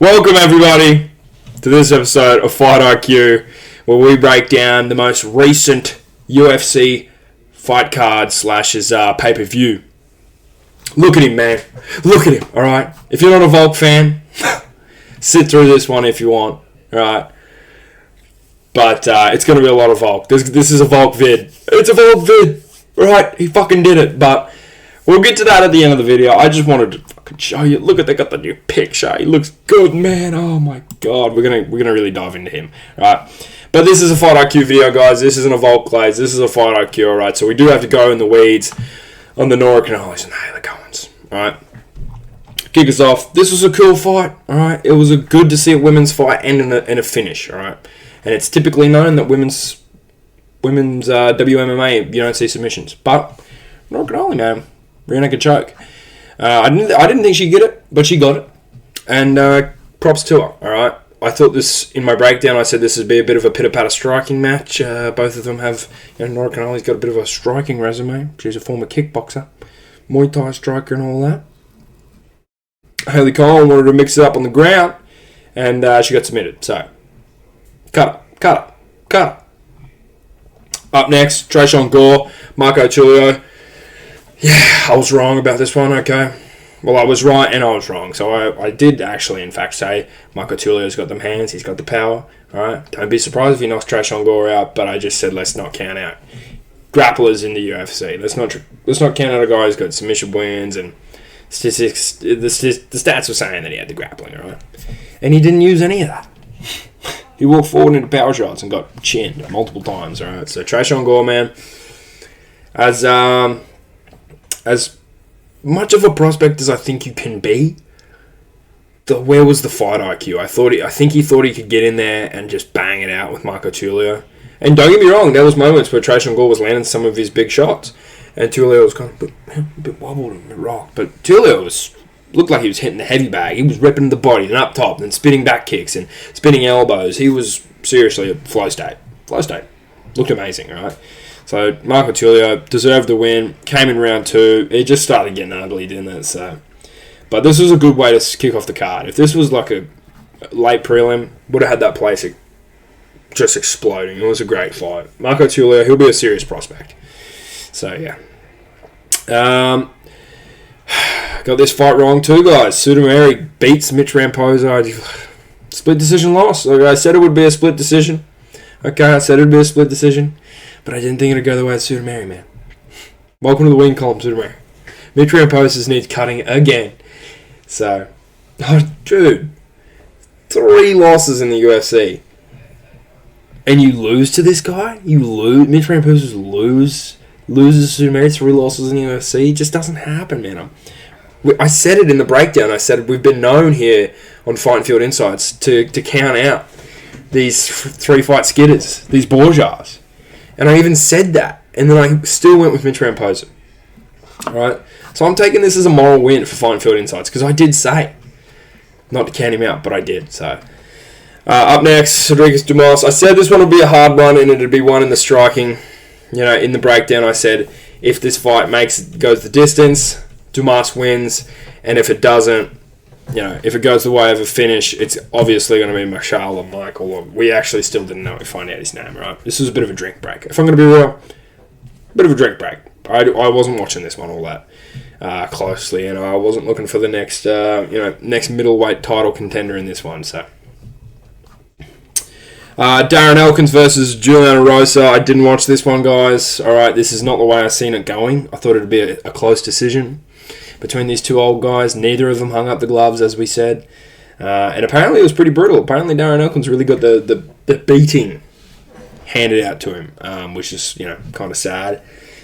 Welcome everybody to this episode of Fight IQ, where we break down the most recent UFC fight card / pay-per-view. Look at him, man. Look at him, alright? If you're not a Volk fan, sit through this one if you want, alright? But it's going to be a lot of Volk. This is a Volk vid. It's a Volk vid, alright? He fucking did it, but we'll get to that at the end of the video. I just wanted to fucking show you. Look at, they got the new picture. He looks good, man. Oh my god. We're gonna really dive into him. Alright. But this is a Fight IQ video, guys. This isn't a Volk Glaze. This is a Fight IQ, alright. So we do have to go in the weeds on the Nora Canales and Hayla Cohen's. Alright. Kick us off. This was a cool fight. Alright. It was a good to see a women's fight end in a finish. Alright. And it's typically known that women's WMMA, you don't see submissions. But Nora Canales, man. Rear naked choke. I didn't think she'd get it, but she got it. And props to her, alright? I thought this, in my breakdown, I said this would be a bit of a pitter-patter striking match. Both of them have, Nora Canale's got a bit of a striking resume. She's a former kickboxer, Muay Thai striker and all that. Hayla Cohen wanted to mix it up on the ground, and she got submitted. So, cut her. Up next, Trayshawn Gore, Marco Tulio. Yeah, I was wrong about this one, okay. Well, I was right and I was wrong. So I did actually, in fact, say Marco Tulio's got them hands, he's got the power, alright. Don't be surprised if he knocks Trayshawn Gore out, but I just said let's not count out grapplers in the UFC. Let's not count out a guy who's got submission wins and statistics. The stats were saying that he had the grappling, alright. And he didn't use any of that. He walked forward into power shots and got chinned multiple times, alright. So Trayshawn Gore, man, as much of a prospect as I think you can be, where was the fight IQ? I think he thought he could get in there and just bang it out with Marco Tulio. And don't get me wrong, there was moments where Trayshawn Gore was landing some of his big shots, and Tulio was kind of a bit wobbled and a bit rocked. But Tulio looked like he was hitting the heavy bag. He was ripping the body and up top, and spinning back kicks and spinning elbows. He was seriously a flow state. Looked amazing, right? So Marco Tulio deserved the win. Came in round 2. It just started getting ugly, didn't it? So, but this was a good way to kick off the card. If this was like a late prelim, would have had that place just exploding. It was a great fight. Marco Tulio, he'll be a serious prospect. So yeah. Got this fight wrong too, guys. Sotomayor beats Mitch Ramposa. Split decision loss. Like I said, it would be a split decision. Okay, I said it would be a split decision. But I didn't think it would go the way of Sotomayor, man. Welcome to the win column, Sotomayor. Mitch Ramposa needs cutting again. So, dude, 3 losses in the UFC. And you lose to this guy? Mitch Ramposa loses to Sotomayor, 3 losses in the UFC? It just doesn't happen, man. I said it in the breakdown. I said we've been known here on Fight and Field Insights to count out these 3-fight skidders, these Borgias. And I even said that. And then I still went with Mitch Ramposa. Alright? So I'm taking this as a moral win for Fight and Field Insights. Because I did say not to count him out, but I did. So up next, Rodriguez Dumas. I said this one would be a hard one and it'd be one in the striking. In the breakdown I said if this fight goes the distance, Dumas wins. And if it doesn't, if it goes the way of a finish, it's obviously going to be Marshall or Michael. Or we actually still didn't know. We find out his name, right? This was a bit of a drink break. If I'm going to be real, a bit of a drink break. I wasn't watching this one all that closely, and I wasn't looking for the next, next middleweight title contender in this one. So, Darren Elkins versus Juliana Rosa. I didn't watch this one, guys. All right, this is not the way I seen it going. I thought it'd be a close decision between these two old guys. Neither of them hung up the gloves, as we said. And apparently it was pretty brutal. Apparently Darren Elkins really got the beating handed out to him, which is, kind of sad.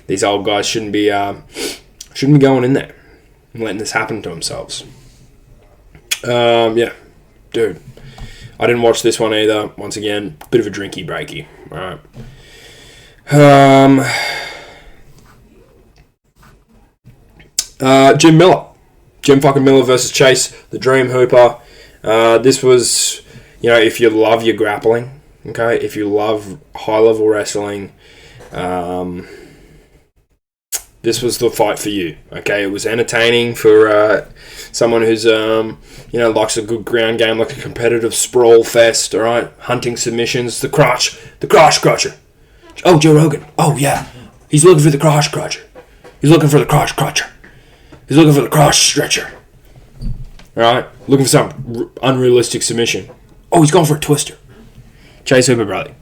These old guys shouldn't be going in there and letting this happen to themselves. Dude. I didn't watch this one either. Once again, bit of a drinky breaky. All right. Jim fucking Miller versus Chase, the Dream Hooper. This was, if you love your grappling, okay, if you love high-level wrestling, this was the fight for you. Okay, it was entertaining for someone who's likes a good ground game, like a competitive sprawl fest. All right, hunting submissions, the cross crusher. Oh, Joe Rogan. Oh yeah, he's looking for the cross crusher. He's looking for the cross crusher. He's looking for the cross stretcher. All right, looking for some unrealistic submission. Oh, he's going for a twister. Chase Hooper, brother.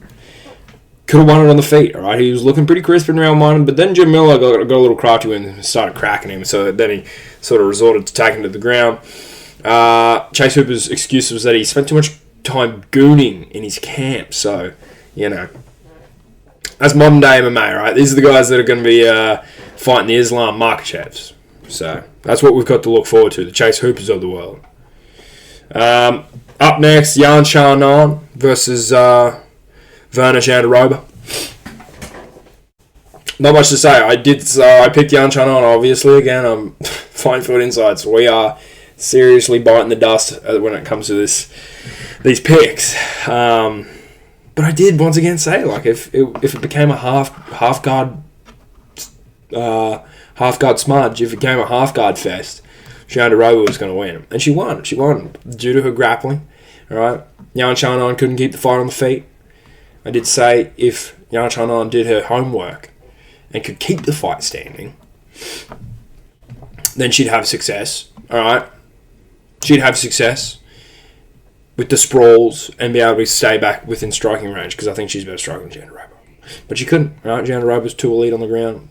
Could have won it on the feet, all right? He was looking pretty crisp in round one, but then Jim Miller got a little crafty and started cracking him, so then he sort of resorted to taking to the ground. Chase Hooper's excuse was that he spent too much time gooning in his camp, so, that's modern day MMA, right? These are the guys that are going to be fighting the Islam Makachevs. So, that's what we've got to look forward to, the Chase Hoopers of the world. Up next, Yan Xiaonan versus Werner Jandiroba. Not much to say. I picked Yan Xiaonan, obviously. Again, I'm Fine Foot Insights. We are seriously biting the dust when it comes to these picks. But I did once again say, like, if it became a half guard smudge, if it became a half guard fest, Jandiroba was going to win, and she won. She won due to her grappling. All right, Yan Xiaonan couldn't keep the fight on the feet. I did say if Yan Xiaonan did her homework and could keep the fight standing, then she'd have success. All right, she'd have success with the sprawls and be able to stay back within striking range, because I think she's better striking than Jandiroba. But she couldn't. All right, Jandiroba was too elite on the ground.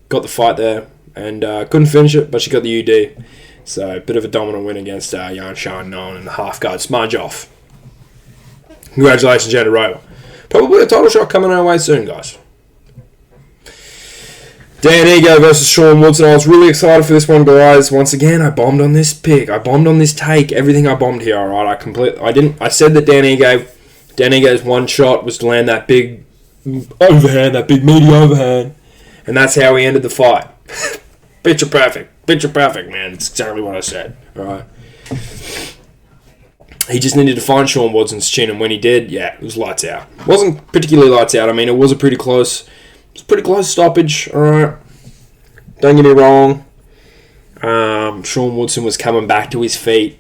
Got the fight there and couldn't finish it, but she got the UD. So, a bit of a dominant win against Yan Xiaonan and the half-guard smudge off. Congratulations, Jandiroba. Probably a title shot coming our way soon, guys. Dan Ego versus Sean Woodson. I was really excited for this one, guys. Once again, I bombed on this pick. I bombed on this take. Everything I bombed here, alright? I said that Dan Ego's one shot was to land that big overhand, that big meaty overhand. And that's how he ended the fight. Picture perfect, man. It's exactly what I said. All right. He just needed to find Sean Woodson's chin, and when he did, yeah, it was lights out. It wasn't particularly lights out. I mean, it was a pretty close stoppage. All right. Don't get me wrong. Sean Woodson was coming back to his feet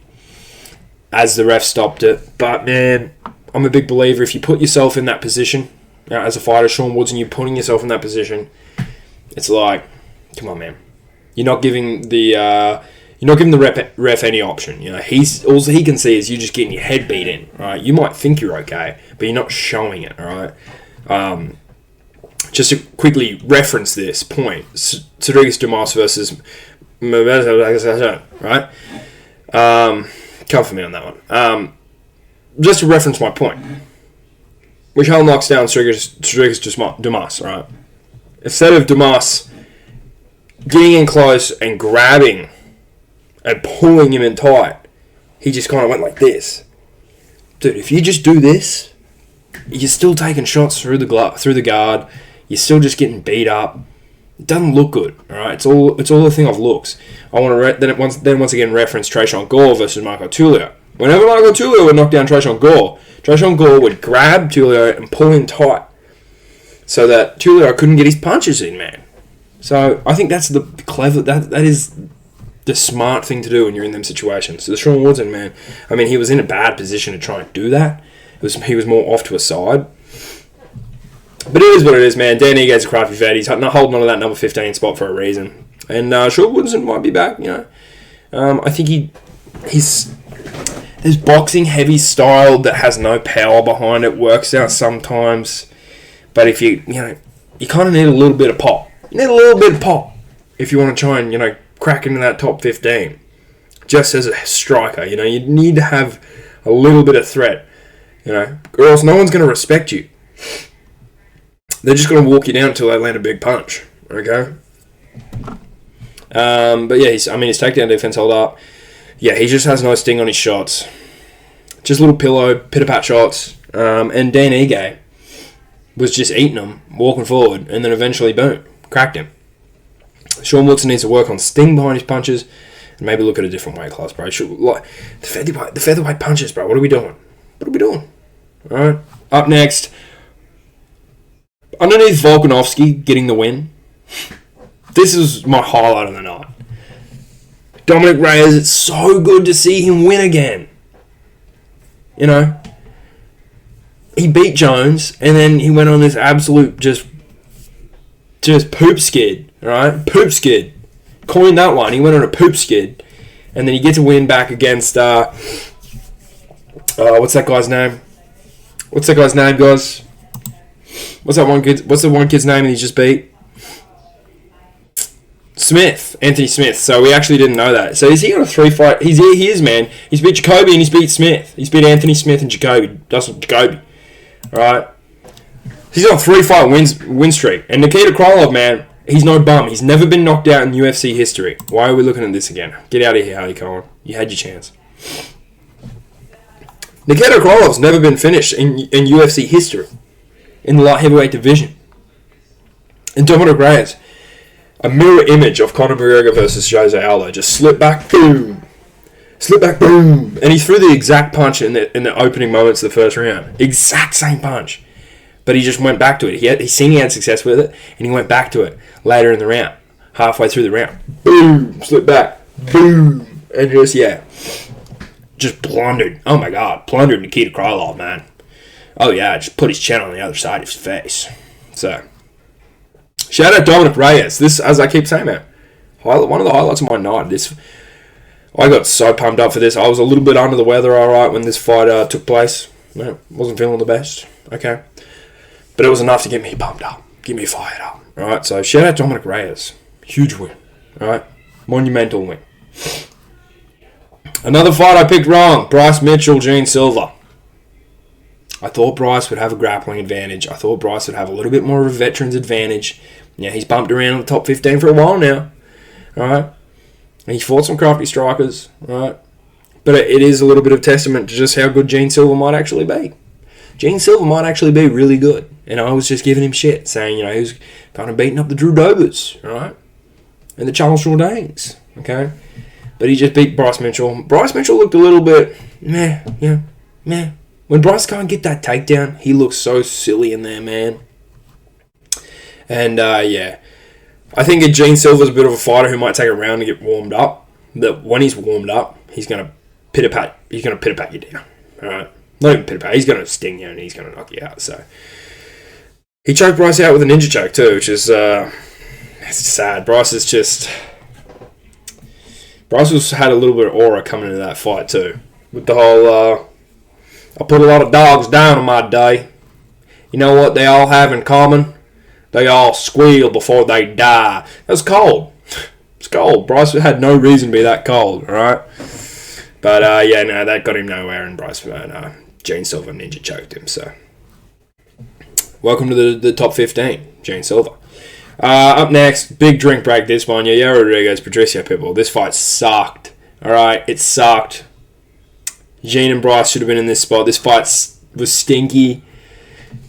as the ref stopped it. But man, I'm a big believer. If you put yourself in that position, as a fighter, Sean Woodson, you're putting yourself in that position. It's like, come on, man. You're not giving the ref any option. All he can see is you just getting your head beat in. Right? You might think you're okay, but you're not showing it. All right. Just to quickly reference this point, Cedric Dumas versus right. Come for me on that one. Just to reference my point, Michelle knocks down Cedric Dumas. Right. Instead of Dumas getting in close and grabbing and pulling him in tight, he just kind of went like this. Dude, if you just do this, you're still taking shots through the guard. You're still just getting beat up. It doesn't look good, all right? It's all a thing of looks. I want to once again reference Trayshawn Gore versus Marco Tulio. Whenever Marco Tulio would knock down Trayshawn Gore would grab Tulio and pull him tight so that Tulio couldn't get his punches in, man. So I think that's the clever. That is the smart thing to do when you're in them situations. So the Sean Woodson, man, I mean, he was in a bad position to try and do that. He was more off to a side. But it is what it is, man. Dan Ego's a crafty vet. He's not holding on to that number 15 spot for a reason. And Sean Woodson might be back, I think his boxing heavy style that has no power behind it works out sometimes. But if you kind of need a little bit of pop. You need a little bit of pop if you want to try and, crack into that top 15. Just as a striker, you need to have a little bit of threat, or else no one's going to respect you. They're just going to walk you down until they land a big punch, okay? But yeah, his takedown defense held up. Yeah, he just has no sting on his shots. Just little pillow, pitter-pat shots. And Dan Ige was just eating them, walking forward, and then eventually, boom, cracked him. Sean Woodson needs to work on sting behind his punches and maybe look at a different weight class, bro. The featherweight punches, bro. What are we doing? All right. Up next, underneath Volkanovski getting the win. this is my highlight of the night. Dominick Reyes, it's so good to see him win again. You know? He beat Jones, and then he went on this absolute just poop skid, right? Poop skid. Coined that one. He went on a poop skid. And then he gets a win back against, what's that guy's name? What's that guy's name, guys? What's the one kid's name that he just beat? Smith. Anthony Smith. So we actually didn't know that. So is he on a 3-fight? He is, man. He's beat Jacoby and he's beat Smith. He's beat Anthony Smith and Jacoby. Dustin Jacoby. Alright? He's on a 3-fight win streak. And Nikta Krylov, man, he's no bum. He's never been knocked out in UFC history. Why are we looking at this again? Get out of here, Harley Cohen. You had your chance. Nikta Krylov's never been finished in UFC history. In the light heavyweight division. And Dominick Reyes, a mirror image of Conor McGregor versus Jose Aldo. Just slip back, boom. Slip back, boom. And he threw the exact punch in the opening moments of the first round. Exact same punch. But he just went back to it. He seen he had success with it, and he went back to it later in the round. Halfway through the round. Boom. Slip back. Boom. And just blundered. Oh my God. Blundered Nikta Krylov, man. Oh yeah, just put his chin on the other side of his face. So, shout out Dominick Reyes. This, as I keep saying, man, one of the highlights of my night. I got so pumped up for this. I was a little bit under the weather, alright, when this fight took place. Wasn't feeling the best. Okay. But it was enough to get me pumped up. Get me fired up. Alright, so shout out Dominick Reyes. Huge win. Alright. Monumental win. Another fight I picked wrong. Bryce Mitchell, Silva. I thought Bryce would have a grappling advantage. I thought Bryce would have a little bit more of a veteran's advantage. Yeah, he's bumped around in the top 15 for a while now. Alright. And he fought some crafty strikers. Alright. But it is a little bit of testament to just how good Silva might actually be. Silva might actually be really good. And I was just giving him shit, saying, he was kind of beating up the Drew Dobers, right? And the Charles Jourdains, okay? But he just beat Bryce Mitchell. Bryce Mitchell looked a little bit meh. When Bryce can't get that takedown, he looks so silly in there, man. And, I think Silva's a bit of a fighter who might take a round to get warmed up. That when he's warmed up, he's going to pit-a-pat you down, alright? Not even pit-a-pat, he's going to sting you and he's going to knock you out, so... He choked Bryce out with a ninja choke too, which is it's sad. Bryce had a little bit of aura coming into that fight too. With the whole, I put a lot of dogs down on my day. You know what they all have in common? They all squeal before they die. That was cold. It's cold. Bryce had no reason to be that cold, alright? But, that got him nowhere, and Silva ninja choked him, so... Welcome to the top 15, Silva. Up next, big drink break this one. Yair Rodriguez, Patricio Pitbull. This fight sucked. Alright, it sucked. Gene and Bryce should have been in this spot. This fight was stinky.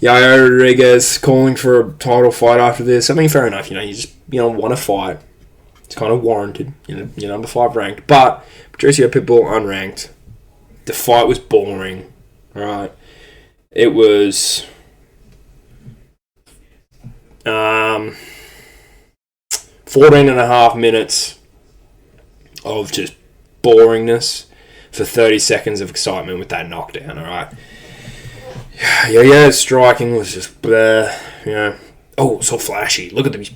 Yair Rodriguez calling for a title fight after this. I mean, fair enough. You just want to fight. It's kind of warranted. You're number 5 ranked. But Patricio Pitbull unranked. The fight was boring. Alright. It was... 14 and a half minutes of just boringness for 30 seconds of excitement with that knockdown, alright? Striking was just bleh, Oh, so flashy. Look at these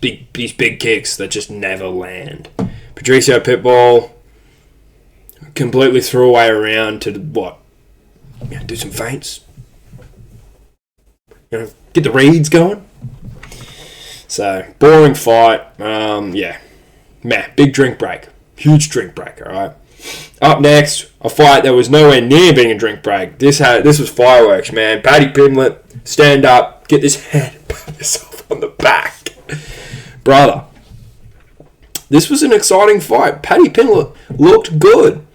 big kicks that just never land. Patricio Pitbull completely threw away around to what? Do some feints. Get the reads going. So, boring fight. Big drink break. Huge drink break, alright? Up next, a fight that was nowhere near being a drink break. This was fireworks, man. Paddy Pimblett, stand up, get this head, pat yourself on the back. Brother, this was an exciting fight. Paddy Pimblett looked good.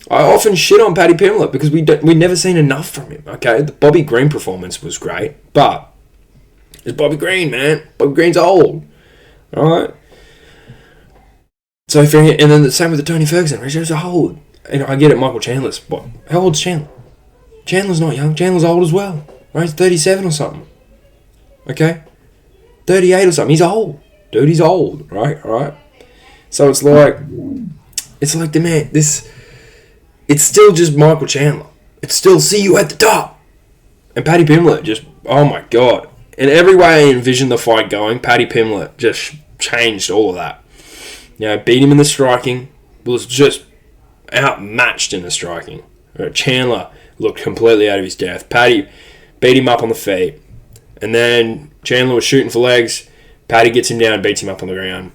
I often shit on Paddy Pimblett because we'd never seen enough from him, okay? The Bobby Green performance was great, but it's Bobby Green, man. Bobby Green's old. Alright? So, and then the same with the Tony Ferguson. He's old. And I get it, Michael Chandler's. What? How old's Chandler? Chandler's not young. Chandler's old as well. Right? He's 37 or something. Okay? 38 or something. He's old. Dude, he's old, right? All right. So it's like the man. It's still just Michael Chandler. It's still see you at the top. And Paddy Pimblett just, oh my God. In every way I envisioned the fight going, Paddy Pimblett just changed all of that. Beat him in the striking, was just outmatched in the striking. Chandler looked completely out of his depth. Paddy beat him up on the feet. And then Chandler was shooting for legs. Paddy gets him down and beats him up on the ground.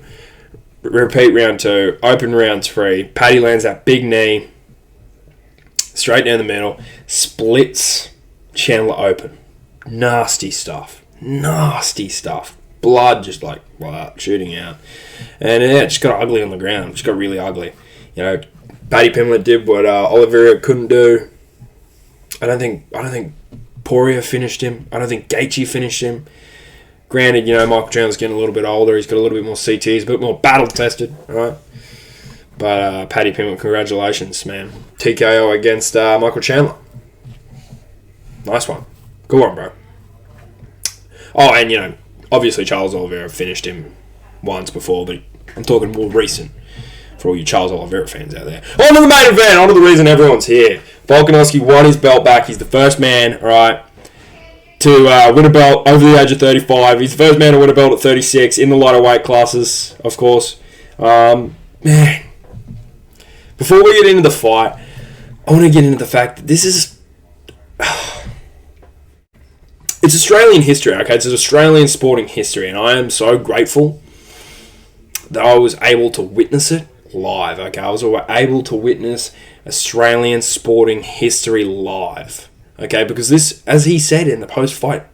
Repeat round 2. Open round 3. Paddy lands that big knee. Straight down the middle. Splits Chandler open. Nasty stuff. Blood just like shooting out. And it just got ugly on the ground. Just got really ugly. Paddy Pimblett did what Oliveira couldn't do. I don't think Poirier finished him. I don't think Gaethje finished him. Granted, Michael Chandler's getting a little bit older. He's got a little bit more CTs, a bit more battle-tested, right? But Paddy Pimblett, congratulations, man. TKO against Michael Chandler. Nice one. Good one, bro. Oh, and, obviously Charles Oliveira finished him once before, but I'm talking more recent for all you Charles Oliveira fans out there. On to the main event, on to the reason everyone's here. Volkanovski won his belt back. He's the first man, all right, to win a belt over the age of 35. He's the first man to win a belt at 36 in the lighter weight classes, of course. Man, before we get into the fight, I want to get into the fact that this is... It's Australian history, okay? It's Australian sporting history, and I am so grateful that I was able to witness it live, okay? I was able to witness Australian sporting history live, okay? Because this, as he said in the post-fight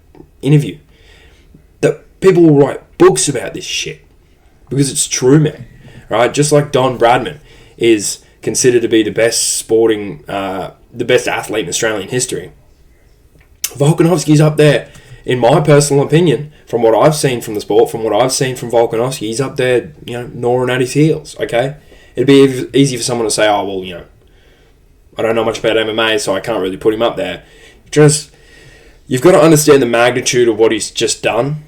interview, that people will write books about this shit because it's true, man, right? Just like Don Bradman is considered to be the best athlete in Australian history. Volkanovski's up there, in my personal opinion, from what I've seen from the sport, from what I've seen from Volkanovski, he's up there, gnawing at his heels, okay? It'd be easy for someone to say, oh, well, I don't know much about MMA, so I can't really put him up there. You've got to understand the magnitude of what he's just done.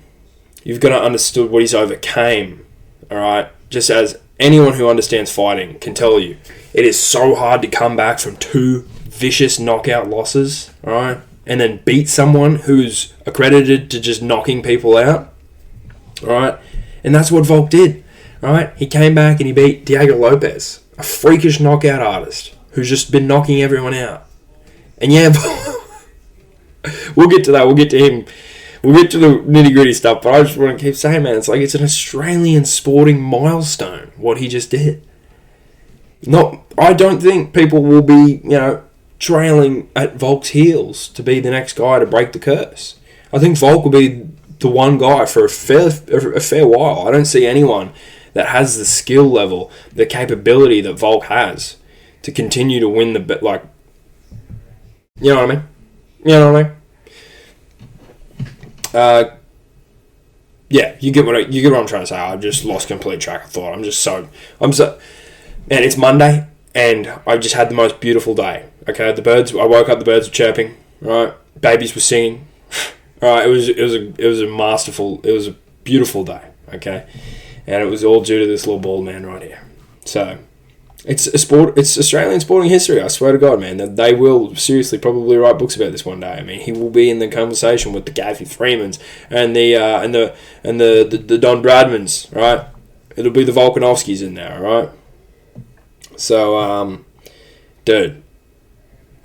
You've got to understand what he's overcame, all right? Just as anyone who understands fighting can tell you, it is so hard to come back from 2 vicious knockout losses, all right? And then beat someone who's accredited to just knocking people out, right? And that's what Volk did, right? He came back and he beat Diego Lopez, a freakish knockout artist who's just been knocking everyone out. And we'll get to that. We'll get to him. We'll get to the nitty-gritty stuff, but I just want to keep saying, man, it's an Australian sporting milestone, what he just did. I don't think people will be, trailing at Volk's heels to be the next guy to break the curse. I think Volk will be the one guy for a fair while. I don't see anyone that has the skill level, the capability that Volk has to continue to win the you know what I mean? You know what I mean? You get what I'm trying to say. I've just lost complete track of thought. I'm so, man, it's Monday and I just had the most beautiful day. Okay, I woke up, the birds were chirping, right? Babies were singing. Right, it was a beautiful day, okay? And it was all due to this little bald man right here. So, it's Australian sporting history, I swear to God, man. That they will seriously probably write books about this one day. I mean, he will be in the conversation with the Gaffey Freemans and the Don Bradmans, right? It'll be the Volkanovskis in there, right? So, dude,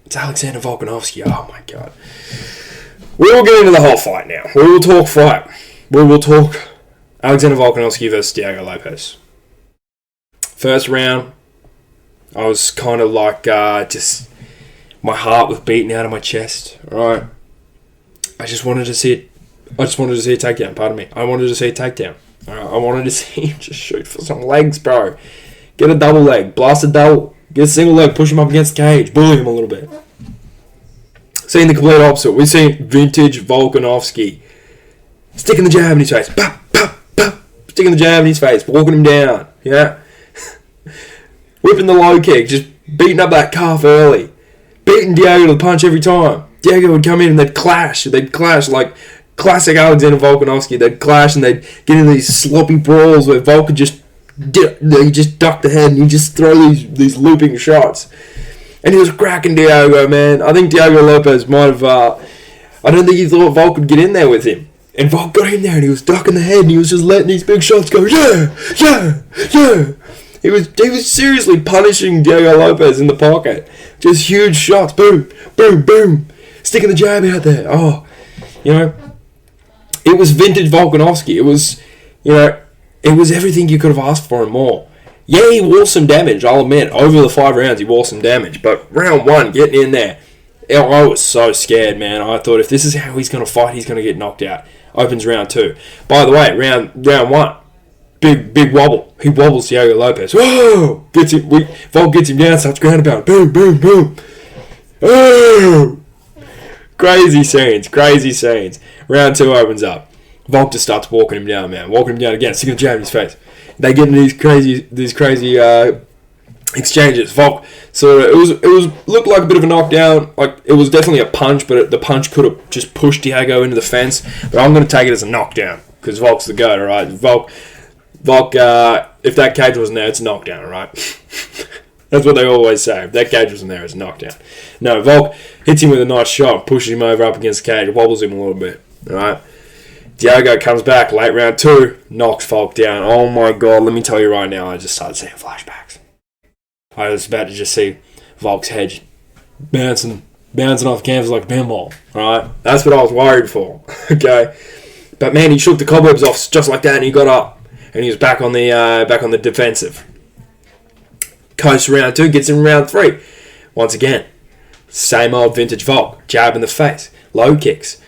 it's Alexander Volkanovski. Oh my God. We will get into the whole fight now. We will talk fight. We will talk Alexander Volkanovski versus Diego Lopez. First round, I was kind of like, just my heart was beating out of my chest. Right? I just wanted to see it. I just wanted to see a takedown. Pardon me. I wanted to see a takedown. I wanted to see him just shoot for some legs, bro. Get a double leg. Blast a double. Get a single leg. Push him up against the cage. Bully him a little bit. Seeing the complete opposite. We've seen vintage Volkanovski sticking the jab in his face. Pop, pop, pop. Sticking the jab in his face. Walking him down. Yeah. Whipping the low kick. Just beating up that calf early. Beating Diego to the punch every time. Diego would come in and they'd clash. They'd clash like classic Alexander Volkanovski. They'd clash and they'd get into these sloppy brawls where Volk could just duck the head and he'd just throw these looping shots. And he was cracking Diego, man. I think Diego Lopez might have... I don't think he thought Volk could get in there with him. And Volk got in there and he was ducking the head and he was just letting these big shots go. Yeah. He was seriously punishing Diego Lopez in the pocket. Just huge shots. Boom, boom, boom. Sticking the jab out there. Oh, it was vintage Volkanovski. It was, it was everything you could have asked for and more. Yeah, he wore some damage, I'll admit. Over the 5 rounds, he wore some damage. But round 1, getting in there, I was so scared, man. I thought if this is how he's going to fight, he's going to get knocked out. Opens round 2. By the way, round 1, big wobble. He wobbles Diego Lopez. Whoa! Volk gets him down, starts ground about. Boom, boom, boom. Oh! Crazy scenes. Round 2 opens up. Volk just starts walking him down, man. Walking him down again, sticking a jab in his face. They get into these crazy exchanges. Volk it was looked like a bit of a knockdown. Like it was definitely a punch, but the punch could have just pushed Diego into the fence. But I'm going to take it as a knockdown because Volk's the goat, all right? Volk. If that cage wasn't there, it's a knockdown, all right? That's what they always say. If that cage wasn't there, it's a knockdown. No, Volk hits him with a nice shot, pushes him over up against the cage, wobbles him a little bit, all right? Diego comes back late round 2, knocks Volk down. Oh my God, let me tell you right now, I just started seeing flashbacks. I was about to just see Volk's head bouncing off the canvas like a pinball. Alright? That's what I was worried for. Okay? But man, he shook the cobwebs off just like that and he got up. And he was back on the defensive. Coast round 2, gets in round 3. Once again, same old vintage Volk. Jab in the face. Low kicks.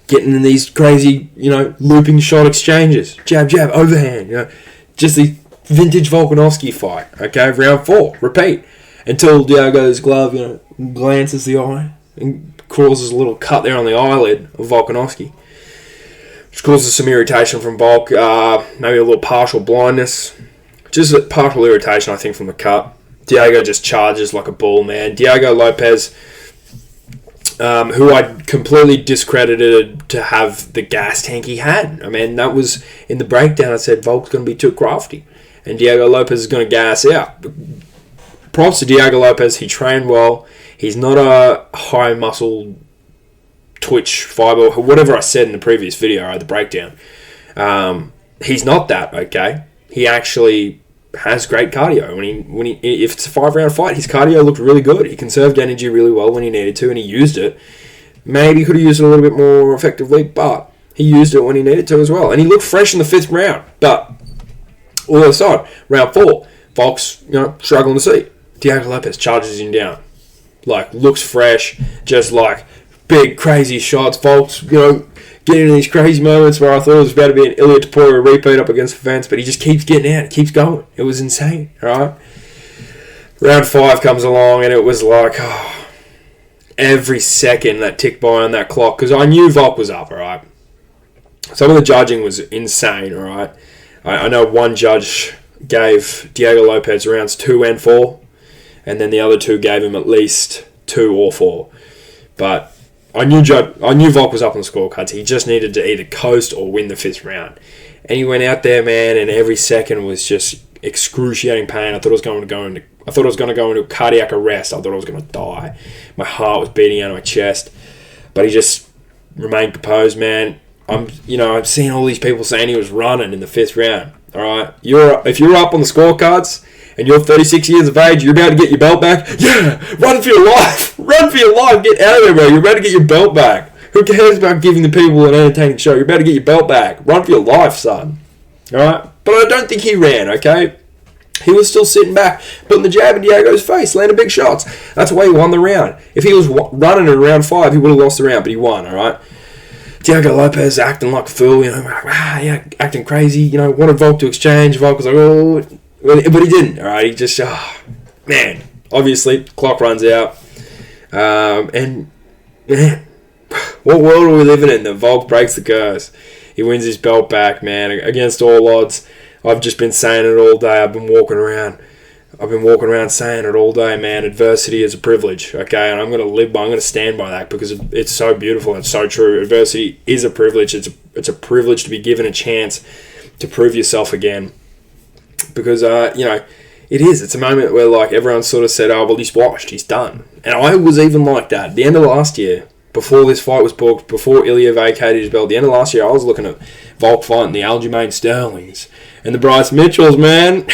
Getting in these crazy, looping shot exchanges. Jab, overhand, just the vintage Volkanovski fight. Okay, round 4, repeat. Until Diego's glove, glances the eye and causes a little cut there on the eyelid of Volkanovski. Which causes some irritation from Volk, maybe a little partial blindness. Just a partial irritation, I think, from the cut. Diego just charges like a bull, man. Diego Lopez... who I completely discredited to have the gas tank he had. I mean, that was in the breakdown. I said Volk's going to be too crafty, and Diego Lopez is going to gas out. Props to Diego Lopez. He trained well. He's not a high muscle twitch fiber, whatever I said in the previous video, right, the breakdown. He's not that, okay? He actually has great cardio. When he if it's a 5-round fight, his cardio looked really good. He conserved energy really well when he needed to, and he used it. Maybe he could have used it a little bit more effectively, but he used it when he needed to as well. And he looked fresh in the 5th round. But all aside, round 4, Volk's struggling to see. Diego Lopez charges him down, looks fresh, just big crazy shots. Volk's getting into these crazy moments where I thought it was about to be an Ilya Topuria repeat up against the fence, but he just keeps getting out. It keeps going. It was insane, all right? Round 5 comes along, and it was every second that ticked by on that clock, because I knew Volk was up, all right? Some of the judging was insane, all right? I know one judge gave Diego Lopez rounds 2 and 4, and then the other 2 gave him at least 2 or 4. But I knew Volk was up on the scorecards. He just needed to either coast or win the 5th round. And he went out there, man, and every second was just excruciating pain. I thought I was going to go into cardiac arrest. I thought I was going to die. My heart was beating out of my chest. But he just remained composed, man. I'm seeing all these people saying he was running in the 5th round. All right, if you're up on the scorecards and you're 36 years of age, you're about to get your belt back. Yeah, run for your life. Run for your life. Get out of there, bro. You're about to get your belt back. Who cares about giving the people an entertaining show? You're about to get your belt back. Run for your life, son. All right, but I don't think he ran. Okay, he was still sitting back, putting the jab in Diego's face, landing big shots. That's why he won the round. If he was running in round 5, he would have lost the round, but he won. All right. Diego Lopez acting like a fool, acting crazy, wanted Volk to exchange. Volk was like, oh, but he didn't, all right? He just, man, obviously, clock runs out. And, man, what world are we living in that Volk breaks the curse? He wins his belt back, man, against all odds. I've just been saying it all day. I've been walking around I've been walking around saying it all day, man. Adversity is a privilege, okay? And I'm going to stand by that because it's so beautiful and it's so true. Adversity is a privilege. It's a privilege to be given a chance to prove yourself again. Because, it is. It's a moment where, like, everyone sort of said, oh, well, he's washed. He's done. And I was even like that. At the end of last year, before this fight was booked, before Ilya vacated his belt, at the end of last year, I was looking at Volk fighting the Aljamain Sterlings and the Bryce Mitchells, man.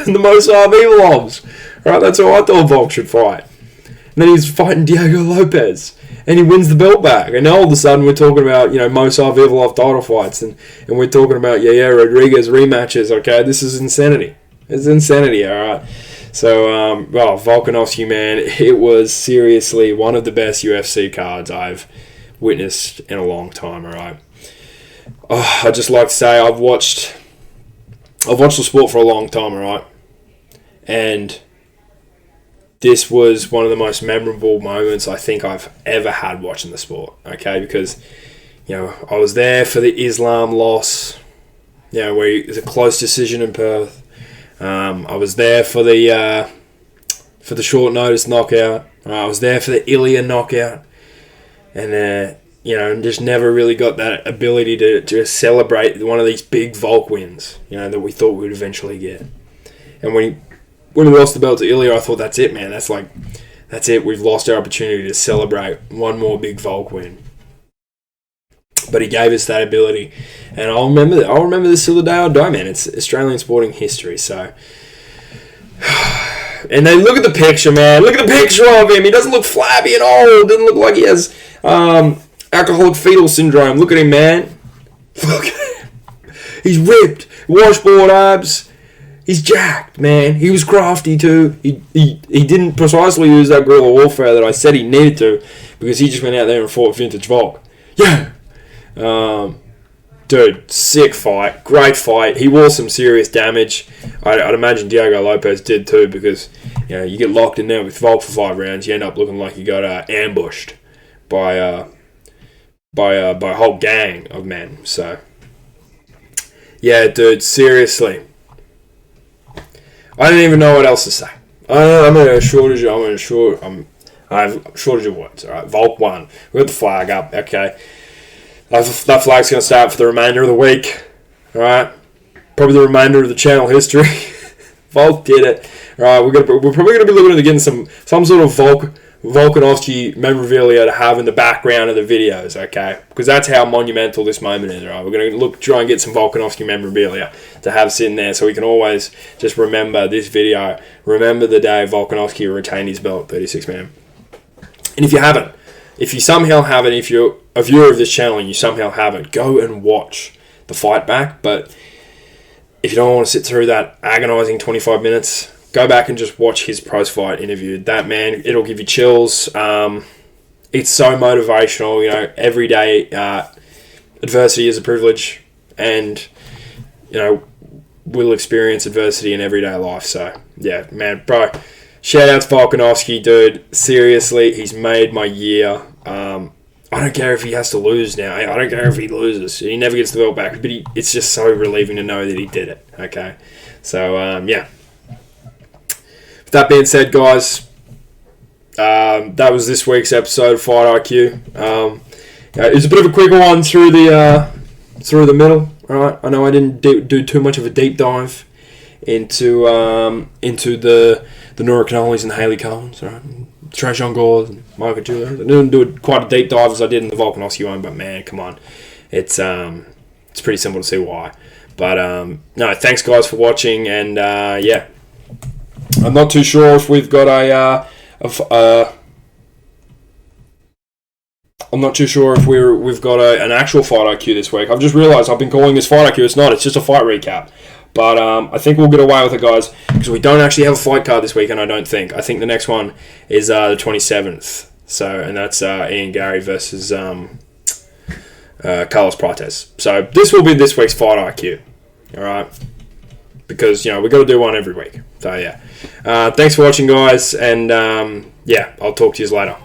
And the Mosar Vivolovs. Right, that's how I thought Volk should fight. And then he's fighting Diego Lopez. And he wins the belt back. And now all of a sudden we're talking about, Mosar Vivolov title fights. And we're talking about, Rodriguez rematches. Okay, this is insanity. It's insanity, alright. So, Volkanovski, man, it was seriously one of the best UFC cards I've witnessed in a long time, alright. I'd just like to say I've watched the sport for a long time, alright. And this was one of the most memorable moments I think I've ever had watching the sport, okay? Because, I was there for the Islam loss, where it was a close decision in Perth. I was there for the short notice knockout. I was there for the Ilya knockout. And, just never really got that ability to celebrate one of these big Volk wins, that we thought we'd eventually get. And when he lost the belt to Ilya, I thought, that's it, man. That's it. We've lost our opportunity to celebrate one more big Volk win. But he gave us that ability. And I'll remember this till the day I die, man. It's Australian sporting history, so... And then look at the picture, man. Look at the picture of him. He doesn't look flabby at all. Doesn't look like he has alcoholic fetal syndrome. Look at him, man. Look at him. He's ripped. Washboard abs. He's jacked, man. He was crafty too. He didn't precisely use that guerrilla warfare that I said he needed to, because he just went out there and fought vintage Volk. Yeah. Dude, sick fight. Great fight. He wore some serious damage. I'd imagine Diego Lopez did too, because you get locked in there with Volk for 5 rounds, you end up looking like you got ambushed by a whole gang of men. So yeah, dude, seriously, I don't even know what else to say. I have a shortage of words. All right, Volk won. We got the flag up. Okay. That flag's going to start for the remainder of the week. Alright? Probably the remainder of the channel history. Volk did it. Alright, we're probably going to be looking at getting some sort of Volkanovski memorabilia to have in the background of the videos, okay? Because that's how monumental this moment is, alright? We're going to try and get some Volkanovski memorabilia to have sitting there so we can always just remember this video. Remember the day Volkanovski retained his belt, 36-man. And if you somehow haven't, if you're a viewer of this channel and you somehow haven't, go and watch the fight back. But if you don't want to sit through that agonizing 25 minutes, go back and just watch his post-fight interview. That, man, it'll give you chills. It's so motivational. Every day adversity is a privilege, and we'll experience adversity in everyday life. So yeah, man, bro, shout out to Volkanovski, dude. Seriously, he's made my year. I don't care if he has to lose now. I don't care if he loses. He never gets the belt back. But it's just so relieving to know that he did it. Okay? So, yeah. With that being said, guys, that was this week's episode of Fight IQ. It was a bit of a quicker one through the middle. All right? I know I didn't do too much of a deep dive into the Nora Cannolis and Haley Collins. All right? Trajan Gore and Michael Julia. I didn't do quite a deep dive as I did in the Volkanovski one, but man, come on. It's pretty simple to see why. But no, thanks guys for watching, and yeah. I'm not too sure if we've got we've got an actual Fight IQ this week. I've just realised I've been calling this Fight IQ. It's not. It's just a fight recap. But I think we'll get away with it, guys, because we don't actually have a fight card this weekend, I don't think. I think the next one is the 27th. So, and that's Ian Gary versus Carlos Prates. So this will be this week's Fight IQ. All right? Because, we've got to do one every week. So, yeah. Thanks for watching, guys. And, yeah, I'll talk to you later.